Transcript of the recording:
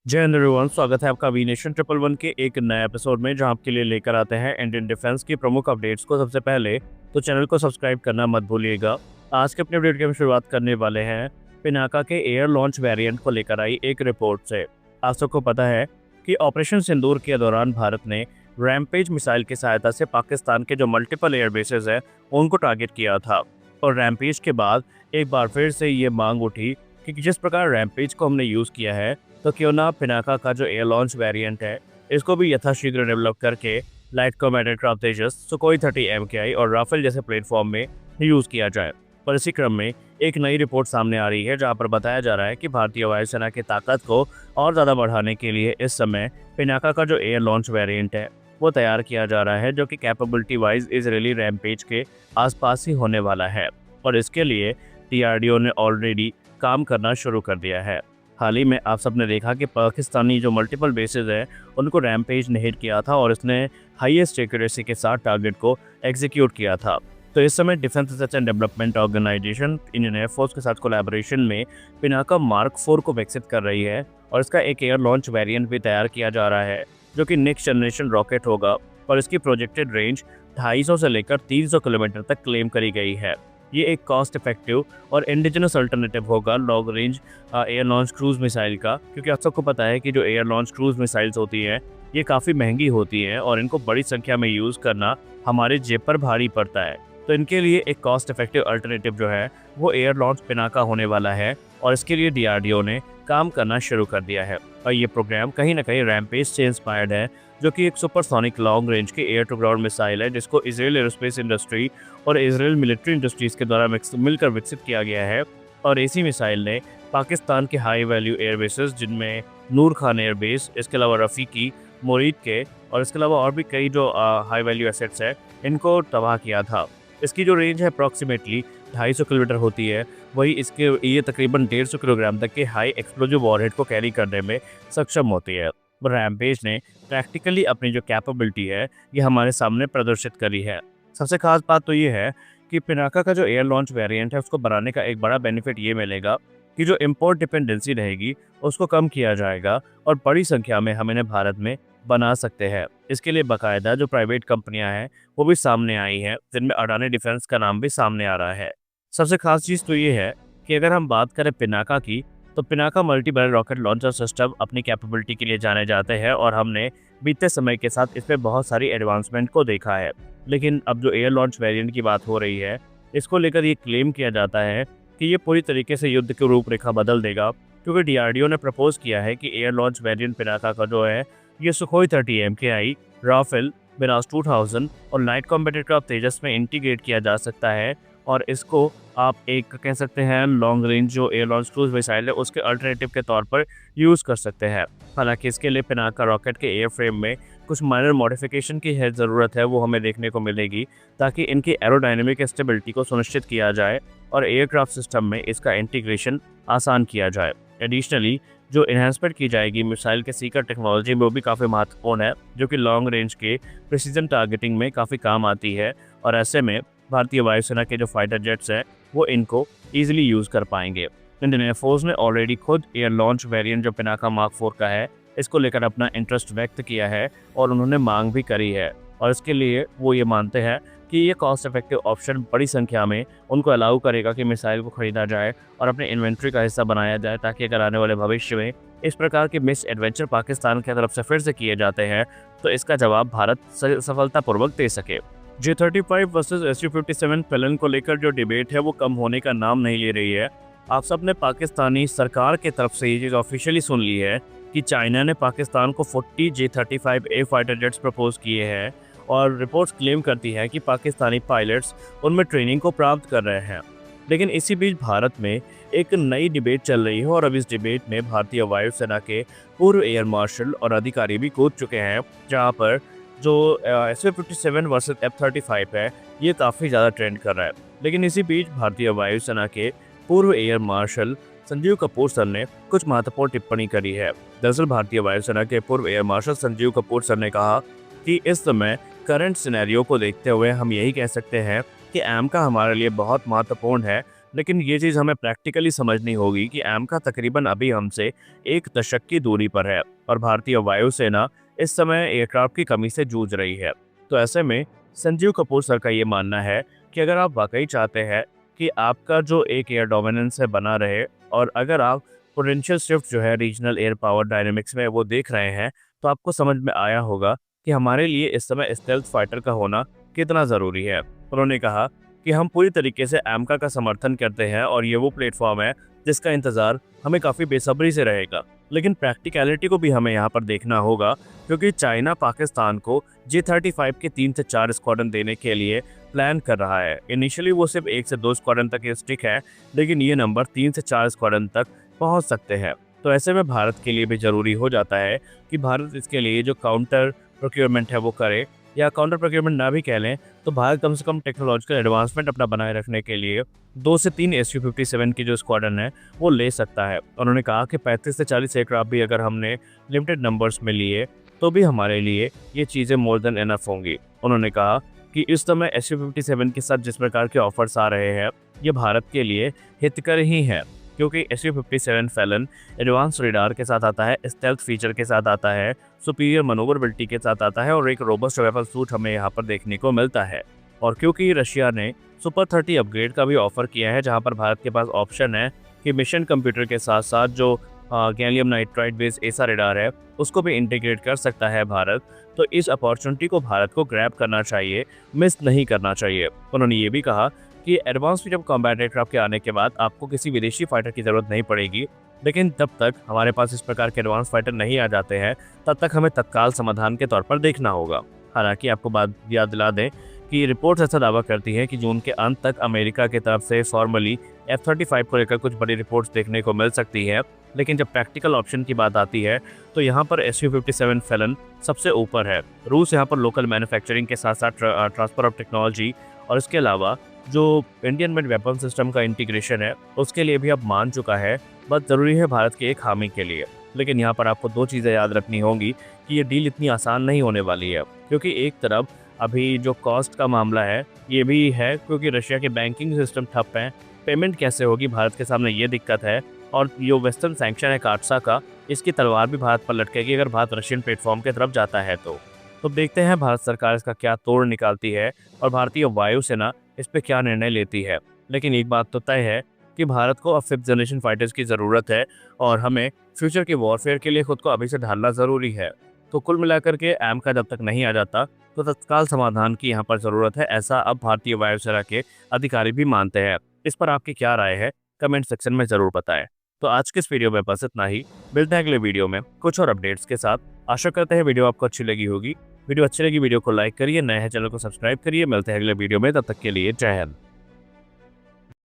जय हिंद एवरीवन, स्वागत है आपका वी नेशन 111 के एक नए एपिसोड में, जहां आपके लिए लेकर आते हैं इंडियन डिफेंस की प्रमुख अपडेट्स को सबसे पहले। तो चैनल को सब्सक्राइब करना मत भूलिएगा। आज के अपने अपडेट की हम शुरुआत करने वाले हैं पिनाका के एयर लॉन्च वेरिएंट को लेकर आई एक रिपोर्ट से। आप सबको पता है कि ऑपरेशन सिंदूर के दौरान भारत ने रैमपेज मिसाइल की सहायता से पाकिस्तान के जो मल्टीपल एयर बेसेस है उनको टारगेट किया था। और रैमपेज के बाद एक बार फिर से ये मांग उठी कि जिस प्रकार रैमपेज को हमने यूज़ किया है, तो क्यों ना पिनाका का जो एयर लॉन्च वेरिएंट है इसको भी यथाशीघ्र डेवलप करके लाइट कॉम्बैट एयरक्राफ्ट तेजस, सुखोई 30 MKI और राफेल जैसे प्लेटफॉर्म में यूज़ किया जाए। पर इसी क्रम में एक नई रिपोर्ट सामने आ रही है, जहां पर बताया जा रहा है कि भारतीय वायुसेना की ताकत को और ज़्यादा बढ़ाने के लिए इस समय पिनाका का जो एयर लॉन्च वेरिएंट है वो तैयार किया जा रहा है, जो कि कैपेबिलिटी वाइज इजरायली रैमपेज के आसपास ही होने वाला है। और इसके लिए DRDO ने ऑलरेडी काम करना शुरू कर दिया है। हाल ही में आप सबने देखा कि पाकिस्तानी जो मल्टीपल बेसेस है उनको रैमपेज ने हिट किया था और इसने हाईएस्ट एक्यूरेसी के साथ टारगेट को एग्जीक्यूट किया था। तो इस समय defence research and development organisation Indian air force के साथ कोलैबोरेशन में पिनाका मार्क 4 को विकसित कर रही है और इसका एक एयर लॉन्च वेरिएंट भी तैयार किया जा रहा है, जो कि नेक्स्ट जनरेशन रॉकेट होगा। और इसकी प्रोजेक्टेड रेंज 250 से लेकर 300 किलोमीटर तक क्लेम करी गई है। ये एक कॉस्ट इफेक्टिव और इंडिजिनस अल्टरनेटिव होगा long range air launch cruise missile का, क्योंकि आप सबको पता है कि जो एयर लॉन्च क्रूज मिसाइल्स होती हैं ये काफ़ी महंगी होती हैं और इनको बड़ी संख्या में यूज़ करना हमारे जेब पर भारी पड़ता है। तो इनके लिए एक कॉस्ट इफेक्टिव अल्टरनेटिव जो है वो एयर लॉन्च पिनाका होने वाला है और इसके लिए DRDO ने काम करना शुरू कर दिया है। और ये प्रोग्राम कहीं ना कहीं रैमपेज से इंस्पायर्ड है, जो कि एक सुपरसोनिक लॉन्ग रेंज के एयर टू ग्राउंड मिसाइल है, जिसको इजरायल एरोस्पेस इंडस्ट्री और इजरायल मिलिट्री इंडस्ट्रीज़ के द्वारा मिलकर विकसित किया गया है। और इसी मिसाइल ने पाकिस्तान के हाई वैल्यू एयर बेसेस, जिनमें नूर खान एयर बेस, इसके अलावा रफ़ीकी, मुरीद के और इसके अलावा और भी कई जो हाई वैल्यू एसेट्स है, इनको तबाह किया था। इसकी जो रेंज है अप्रॉक्सीमेटली 250 किलोमीटर होती है। वही इसके ये तकरीबन 150 किलोग्राम तक के हाई एक्सप्लोजिव वॉरहेड को कैरी करने में सक्षम होती है। रैमपेज ने प्रैक्टिकली अपनी जो कैपेबिलिटी है ये हमारे सामने प्रदर्शित करी है। सबसे खास बात तो ये है कि पिनाका का जो एयर लॉन्च वेरिएंट है उसको बनाने का एक बड़ा बेनिफिट ये मिलेगा कि जो इम्पोर्ट डिपेंडेंसी रहेगी उसको कम किया जाएगा और बड़ी संख्या में हम इन्हें भारत में बना सकते हैं। इसके लिए बाकायदा जो प्राइवेट कंपनियां हैं वो भी सामने आई हैं, जिनमें अडानी डिफेंस का नाम भी सामने आ रहा है। सबसे खास चीज़ तो ये है कि अगर हम बात करें पिनाका की, तो Pinaka multi barrel rocket launcher system अपनी कैपेबिलिटी के लिए जाने जाते हैं और हमने बीते समय के साथ इसमें बहुत सारी एडवांसमेंट को देखा है। लेकिन अब जो एयर लॉन्च वेरिएंट की बात हो रही है, इसको लेकर ये क्लेम किया जाता है कि ये पूरी तरीके से युद्ध की रूपरेखा बदल देगा, क्योंकि DRDO ने प्रपोज किया है कि एयर लॉन्च वेरिएंट पिनाका का जो है ये सुखोई 30 MKI, राफेल, मिराज 2000 और लाइट कॉम्बैट एयरक्राफ्ट तेजस में इंटीग्रेट किया जा सकता है। और इसको आप एक कह सकते हैं लॉन्ग रेंज जो एयर लॉन्च क्रूज मिसाइल है उसके अल्टरनेटिव के तौर पर यूज़ कर सकते हैं। हालांकि इसके लिए पिनाका रॉकेट के एयर फ्रेम में कुछ माइनर मॉडिफिकेशन की है ज़रूरत है, वो हमें देखने को मिलेगी, ताकि इनकी एरोडायनेमिक स्टेबिलिटी को सुनिश्चित किया जाए और एयरक्राफ्ट सिस्टम में इसका इंटीग्रेशन आसान किया जाए। एडिशनली जो इन्हांसमेंट की जाएगी मिसाइल के सीकर टेक्नोलॉजी में, वो भी काफ़ी महत्वपूर्ण है, जो कि लॉन्ग रेंज के प्रिसीजन टारगेटिंग में काफ़ी काम आती है। और ऐसे में भारतीय वायुसेना के जो फाइटर जेट्स हैं वो इनको ईजिली यूज़ कर पाएंगे। इंडियन एयरफोर्स ने ऑलरेडी खुद एयर लॉन्च वेरिएंट जो पिनाका मार्क 4 का है इसको लेकर अपना इंटरेस्ट व्यक्त किया है और उन्होंने मांग भी करी है। और इसके लिए वो ये मानते हैं कि ये कॉस्ट इफेक्टिव ऑप्शन बड़ी संख्या में उनको अलाउ करेगा कि मिसाइल को खरीदा जाए और अपने इन्वेंट्री का हिस्सा बनाया जाए, ताकि अगर आने वाले भविष्य में इस प्रकार के मिस एडवेंचर पाकिस्तान की तरफ से फिर से किए जाते हैं तो इसका जवाब भारत सफलतापूर्वक दे सके। J-35 वर्सेस Su-57 पेलन को लेकर जो डिबेट है वो कम होने का नाम नहीं ले रही है। आप सब ने पाकिस्तानी सरकार के तरफ से ये चीज़ ऑफिशियली सुन ली है कि चाइना ने पाकिस्तान को 40 J-35A फाइटर जेट्स प्रपोज किए हैं और रिपोर्ट्स क्लेम करती है कि पाकिस्तानी पायलट्स उनमें ट्रेनिंग को प्राप्त कर रहे हैं। लेकिन इसी बीच भारत में एक नई डिबेट चल रही है और अब इस डिबेट में भारतीय वायुसेना के पूर्व एयर मार्शल और अधिकारी भी कूद चुके हैं, जहाँ पर जो Su-57 वर्सेस F-35 है ये काफ़ी ज़्यादा ट्रेंड कर रहा है। लेकिन इसी बीच भारतीय वायुसेना के पूर्व air marshal Sanjeev Kapoor sir ने कुछ महत्वपूर्ण टिप्पणी करी है। दरअसल भारतीय वायुसेना के पूर्व air marshal Sanjeev Kapoor sir ने कहा कि इस समय करंट सिनेरियो को देखते हुए हम यही कह सकते हैं कि AMCA हमारे लिए बहुत महत्वपूर्ण है, लेकिन ये चीज़ हमें प्रैक्टिकली समझनी होगी कि एमका तकरीबन अभी हमसे 1 दशक की दूरी पर है और भारतीय वायुसेना इस समय एयरक्राफ्ट की कमी से जूझ रही है। तो ऐसे में संजीव कपूर सर का ये मानना है कि अगर आप वाकई चाहते हैं कि आपका जो एक एयर डोमिनेंस है बना रहे, और अगर आप पोटेंशियल शिफ्ट जो है रीजनल एयर पावर डायनेमिक्स में वो देख रहे हैं, तो आपको समझ में आया होगा कि हमारे लिए इस समय स्टेल्थ फाइटर का होना कितना ज़रूरी है। उन्होंने कहा कि हम पूरी तरीके से एमका का समर्थन करते हैं और ये वो प्लेटफॉर्म है जिसका इंतज़ार हमें काफ़ी बेसब्री से रहेगा। लेकिन प्रैक्टिकलिटी को भी हमें यहाँ पर देखना होगा, क्योंकि चाइना पाकिस्तान को J-35 के 3 से 4 स्क्वाड्रन देने के लिए प्लान कर रहा है। इनिशियली वो सिर्फ 1 से 2 स्क्वाड्रन तक स्टिक है, लेकिन ये नंबर 3 से 4 स्क्वाड्रन तक पहुंच सकते हैं। तो ऐसे में भारत के लिए भी ज़रूरी हो जाता है कि भारत इसके लिए जो काउंटर प्रोक्योरमेंट है वो करे, या काउंटर प्रोक्योरमेंट ना भी कह लें तो भारत कम से कम टेक्नोलॉजिकल एडवांसमेंट अपना बनाए रखने के लिए 2 से 3 Su-57 की जो स्क्वाड्रन है वो ले सकता है। उन्होंने कहा कि 35 से 40 एयरक्राफ्ट भी अगर हमने लिमिटेड नंबर्स में लिए तो भी हमारे लिए ये चीज़ें मोर देन इनफ होंगी। उन्होंने कहा कि इस समय Su-57 के साथ जिस प्रकार के ऑफर्स आ रहे हैं ये भारत के लिए हितकर ही है, क्योंकि Su-57 फैलन एडवांस रेडार के साथ आता है, स्टेल्थ फीचर के साथ आता है, सुपीरियर मनोवरबिलिटी के साथ आता है और एक रोबस्ट वेपन सूट हमें यहाँ पर देखने को मिलता है। और क्योंकि रशिया ने सुपर 30 अपग्रेड का भी ऑफर किया है, जहाँ पर भारत के पास ऑप्शन है कि मिशन कंप्यूटर के साथ साथ जो गैलियम नाइट्राइड बेस्ड एसा रेडार है उसको भी इंटीग्रेट कर सकता है भारत। तो इस अपॉर्चुनिटी को भारत को ग्रैब करना चाहिए, मिस नहीं करना चाहिए। उन्होंने ये भी कहा कि एडवांस फ्रीडम कॉम्बैट एयरक्राफ्ट के आने के बाद आपको किसी विदेशी फाइटर की ज़रूरत नहीं पड़ेगी, लेकिन जब तक हमारे पास इस प्रकार के एडवांस फाइटर नहीं आ जाते हैं तब तक हमें तत्काल समाधान के तौर पर देखना होगा। हालांकि आपको बात याद दिला दें कि रिपोर्ट्स ऐसा दावा करती है कि जून के अंत तक अमेरिका की तरफ से फॉर्मली F-35 को लेकर कुछ बड़ी रिपोर्ट्स देखने को मिल सकती है, लेकिन जब प्रैक्टिकल ऑप्शन की बात आती है तो यहाँ पर Su-57 फैलन सबसे ऊपर है। रूस यहाँ पर लोकल मैन्युफैक्चरिंग के साथ साथ ट्रांसफर ऑफ टेक्नोलॉजी और इसके अलावा जो इंडियन मेड वेपन सिस्टम का इंटीग्रेशन है उसके लिए भी अब मान चुका है। बस ज़रूरी है भारत के एक हामी के लिए। लेकिन यहाँ पर आपको 2 चीज़ें याद रखनी होंगी कि ये डील इतनी आसान नहीं होने वाली है, क्योंकि एक तरफ अभी जो कॉस्ट का मामला है ये भी है, क्योंकि रशिया के बैंकिंग सिस्टम ठप हैं, पेमेंट कैसे होगी भारत के सामने ये दिक्कत है, और जो वेस्टर्न सैंक्शन है काटसा का, इसकी तलवार भी भारत पर लटकेगी अगर भारत रशियन प्लेटफॉर्म की तरफ जाता है। तो देखते हैं भारत सरकार इसका क्या तोड़ निकालती है और भारतीय वायुसेना इस पर क्या निर्णय लेती है। लेकिन एक बात तो तय है कि भारत को अब 5th जनरेशन फाइटर्स की ज़रूरत है और हमें फ्यूचर के वॉरफेयर के लिए खुद को अभी से ढालना ज़रूरी है। तो कुल मिलाकर के एमका जब तक नहीं आ जाता तो तत्काल समाधान की यहाँ पर ज़रूरत है, ऐसा अब भारतीय वायुसेना के अधिकारी भी मानते हैं। इस पर आपकी क्या राय है कमेंट सेक्शन में ज़रूर बताएं। तो आज के इस वीडियो में बस इतना ही। मिलते हैं अगले वीडियो में कुछ और अपडेट्स के साथ। आशा करते हैं वीडियो आपको अच्छी लगी होगी। वीडियो अच्छी लगी वीडियो को लाइक करिए, नए हैं चैनल को सब्सक्राइब करिए। मिलते हैं अगले वीडियो में, तब तक के लिए जय हिंद।